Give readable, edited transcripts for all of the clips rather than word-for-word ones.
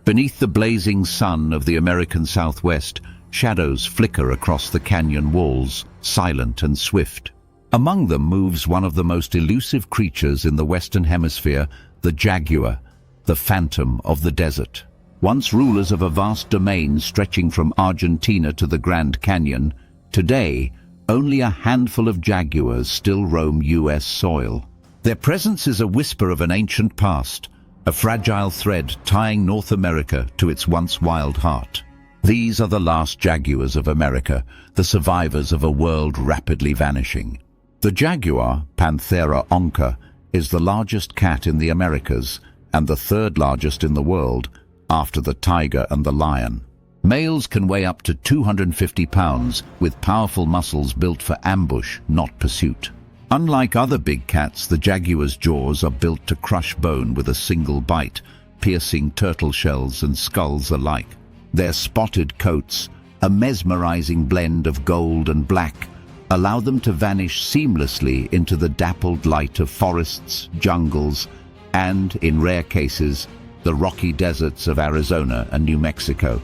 Beneath the blazing sun of the American Southwest, shadows flicker across the canyon walls, silent and swift. Among them moves one of the most elusive creatures in the Western Hemisphere, the jaguar, the phantom of the desert. Once rulers of a vast domain stretching from Argentina to the Grand Canyon, today only a handful of jaguars still roam U.S. soil. Their presence is a whisper of an ancient past, a fragile thread tying North America to its once wild heart. These are the last jaguars of America, the survivors of a world rapidly vanishing. The jaguar, Panthera onca, is the largest cat in the Americas and the third largest in the world, after the tiger and the lion. Males can weigh up to 250 pounds, with powerful muscles built for ambush, not pursuit. Unlike other big cats, the jaguar's jaws are built to crush bone with a single bite, piercing turtle shells and skulls alike. Their spotted coats, a mesmerizing blend of gold and black, allow them to vanish seamlessly into the dappled light of forests, jungles, and, in rare cases, the rocky deserts of Arizona and New Mexico.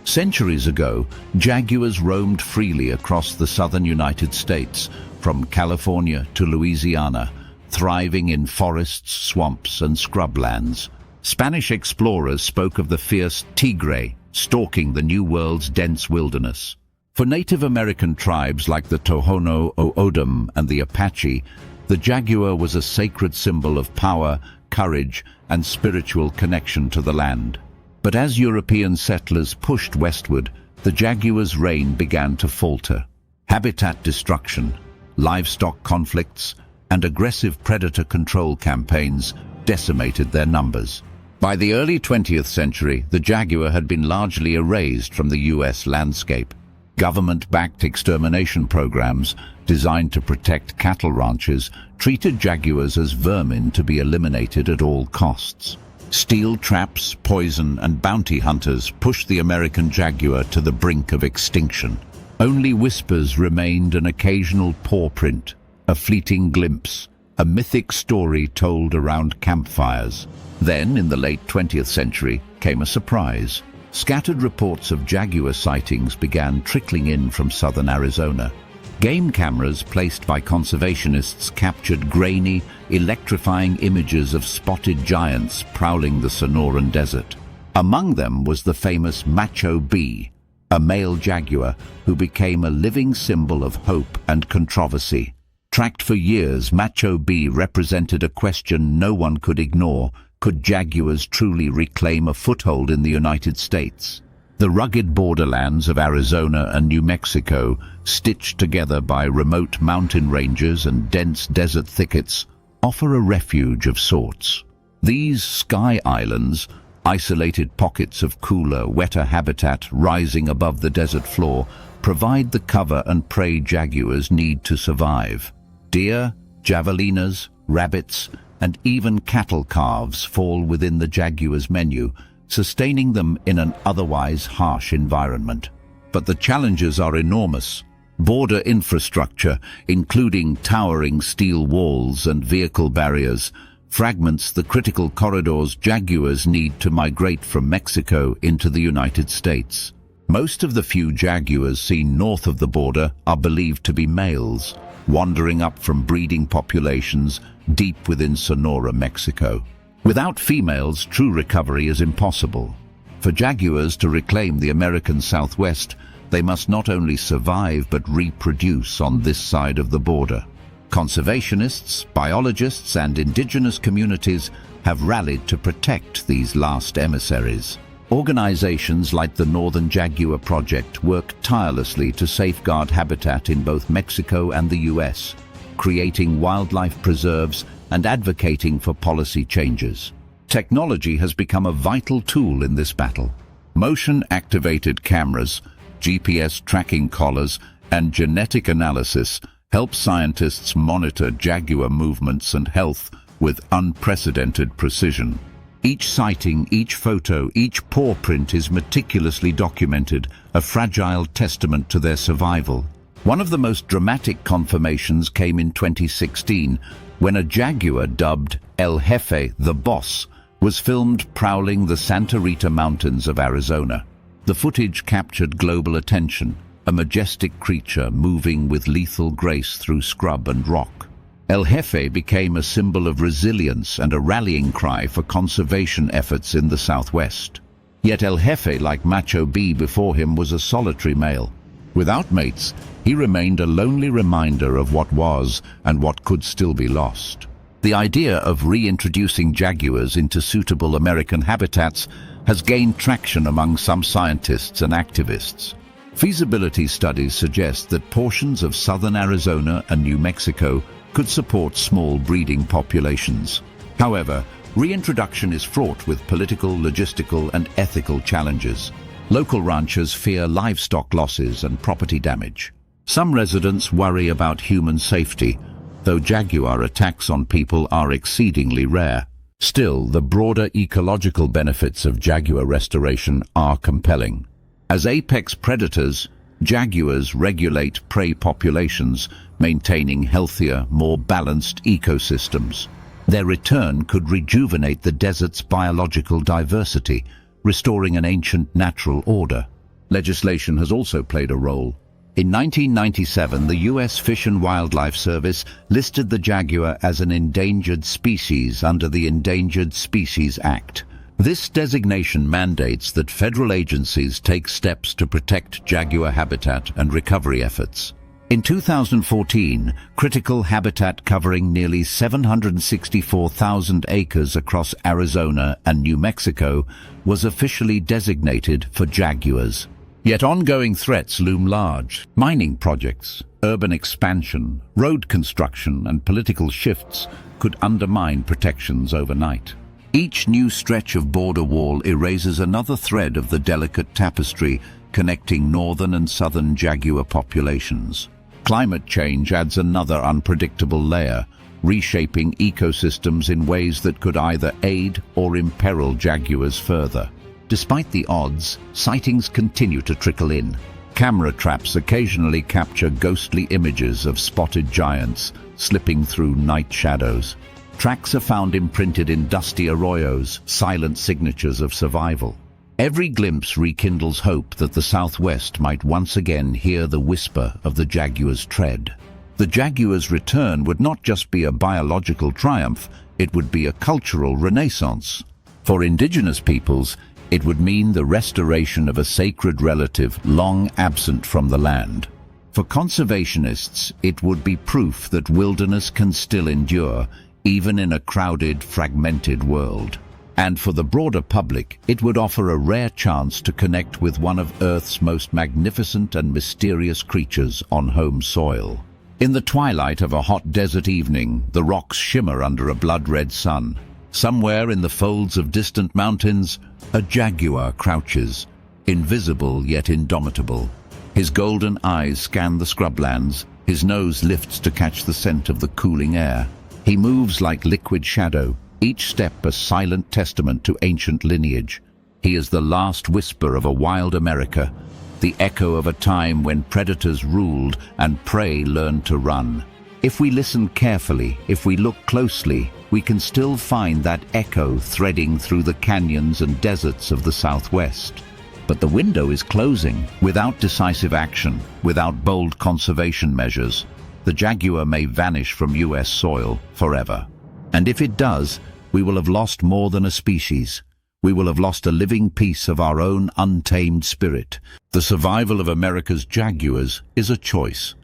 Centuries ago, jaguars roamed freely across the southern United States, from California to Louisiana, thriving in forests, swamps, and scrublands. Spanish explorers spoke of the fierce tigre, stalking the New World's dense wilderness. For Native American tribes like the Tohono O'odham and the Apache, the jaguar was a sacred symbol of power, courage, and spiritual connection to the land. But as European settlers pushed westward, the jaguar's reign began to falter. Habitat destruction, livestock conflicts, and aggressive predator control campaigns decimated their numbers. By the early 20th century, the jaguar had been largely erased from the U.S. landscape. Government-backed extermination programs designed to protect cattle ranches treated jaguars as vermin to be eliminated at all costs. Steel traps, poison, and bounty hunters pushed the American jaguar to the brink of extinction. Only whispers remained, an occasional paw print, a fleeting glimpse, a mythic story told around campfires. Then, in the late 20th century, came a surprise. Scattered reports of jaguar sightings began trickling in from southern Arizona. Game cameras placed by conservationists captured grainy, electrifying images of spotted giants prowling the Sonoran Desert. Among them was the famous Macho Bee, a male jaguar who became a living symbol of hope and controversy. Tracked for years, Macho Bee represented a question no one could ignore. Could jaguars truly reclaim a foothold in the United States? The rugged borderlands of Arizona and New Mexico, stitched together by remote mountain ranges and dense desert thickets, offer a refuge of sorts. These sky islands, isolated pockets of cooler, wetter habitat rising above the desert floor, provide the cover and prey jaguars need to survive. Deer, javelinas, rabbits, and even cattle calves fall within the jaguar's menu, sustaining them in an otherwise harsh environment. But the challenges are enormous. Border infrastructure, including towering steel walls and vehicle barriers, fragments the critical corridors jaguars need to migrate from Mexico into the United States. Most of the few jaguars seen north of the border are believed to be males, wandering up from breeding populations deep within Sonora, Mexico. Without females, true recovery is impossible. For jaguars to reclaim the American Southwest, they must not only survive but reproduce on this side of the border. Conservationists, biologists, and indigenous communities have rallied to protect these last emissaries. Organizations like the Northern Jaguar Project work tirelessly to safeguard habitat in both Mexico and the US, creating wildlife preserves and advocating for policy changes. Technology has become a vital tool in this battle. Motion-activated cameras, GPS tracking collars, and genetic analysis help scientists monitor jaguar movements and health with unprecedented precision. Each sighting, each photo, each paw print is meticulously documented, a fragile testament to their survival. One of the most dramatic confirmations came in 2016, when a jaguar dubbed El Jefe, the Boss, was filmed prowling the Santa Rita Mountains of Arizona. The footage captured global attention, a majestic creature moving with lethal grace through scrub and rock. El Jefe became a symbol of resilience and a rallying cry for conservation efforts in the Southwest. Yet El Jefe, like Macho B before him, was a solitary male. Without mates, he remained a lonely reminder of what was and what could still be lost. The idea of reintroducing jaguars into suitable American habitats has gained traction among some scientists and activists. Feasibility studies suggest that portions of southern Arizona and New Mexico could support small breeding populations. However, reintroduction is fraught with political, logistical, and ethical challenges. Local ranchers fear livestock losses and property damage. Some residents worry about human safety, though jaguar attacks on people are exceedingly rare. Still, the broader ecological benefits of jaguar restoration are compelling. As apex predators, jaguars regulate prey populations, maintaining healthier, more balanced ecosystems. Their return could rejuvenate the desert's biological diversity, restoring an ancient natural order. Legislation has also played a role. In 1997, the U.S. Fish and Wildlife Service listed the jaguar as an endangered species under the Endangered Species Act. This designation mandates that federal agencies take steps to protect jaguar habitat and recovery efforts. In 2014, critical habitat covering nearly 764,000 acres across Arizona and New Mexico was officially designated for jaguars. Yet ongoing threats loom large. Mining projects, urban expansion, road construction, and political shifts could undermine protections overnight. Each new stretch of border wall erases another thread of the delicate tapestry connecting northern and southern jaguar populations. Climate change adds another unpredictable layer, reshaping ecosystems in ways that could either aid or imperil jaguars further. Despite the odds, sightings continue to trickle in. Camera traps occasionally capture ghostly images of spotted giants slipping through night shadows. Tracks are found imprinted in dusty arroyos, silent signatures of survival. Every glimpse rekindles hope that the Southwest might once again hear the whisper of the jaguar's tread. The jaguar's return would not just be a biological triumph, it would be a cultural renaissance. For indigenous peoples, it would mean the restoration of a sacred relative long absent from the land. For conservationists, it would be proof that wilderness can still endure, even in a crowded, fragmented world. And for the broader public, it would offer a rare chance to connect with one of Earth's most magnificent and mysterious creatures on home soil. In the twilight of a hot desert evening, the rocks shimmer under a blood-red sun. Somewhere in the folds of distant mountains, a jaguar crouches, invisible yet indomitable. His golden eyes scan the scrublands, his nose lifts to catch the scent of the cooling air. He moves like liquid shadow, each step a silent testament to ancient lineage. He is the last whisper of a wild America, the echo of a time when predators ruled and prey learned to run. If we listen carefully, if we look closely, we can still find that echo threading through the canyons and deserts of the Southwest. But the window is closing. Without decisive action, without bold conservation measures, the jaguar may vanish from U.S. soil forever. And if it does, we will have lost more than a species. We will have lost a living piece of our own untamed spirit. The survival of America's jaguars is a choice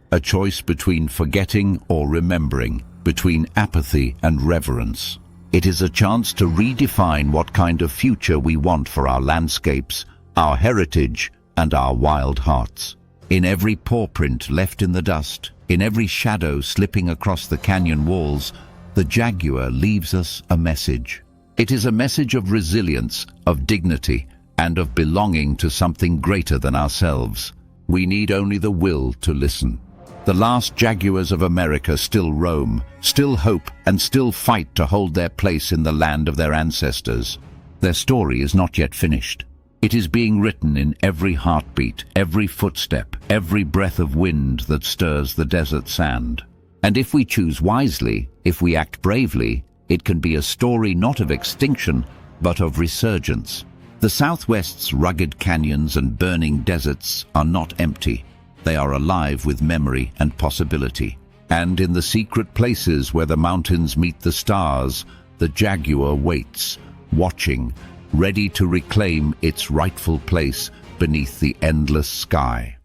between forgetting or remembering, between apathy and reverence. It is a chance to redefine what kind of future we want for our landscapes, our heritage, and our wild hearts. In every paw print left in the dust, in every shadow slipping across the canyon walls, the jaguar leaves us a message. It is a message of resilience, of dignity, and of belonging to something greater than ourselves. We need only the will to listen. The last jaguars of America still roam, still hope, and still fight to hold their place in the land of their ancestors. Their story is not yet finished. It is being written in every heartbeat, every footstep, every breath of wind that stirs the desert sand. And if we choose wisely, if we act bravely, it can be a story not of extinction, but of resurgence. The Southwest's rugged canyons and burning deserts are not empty. They are alive with memory and possibility. And in the secret places where the mountains meet the stars, the jaguar waits, watching, ready to reclaim its rightful place beneath the endless sky.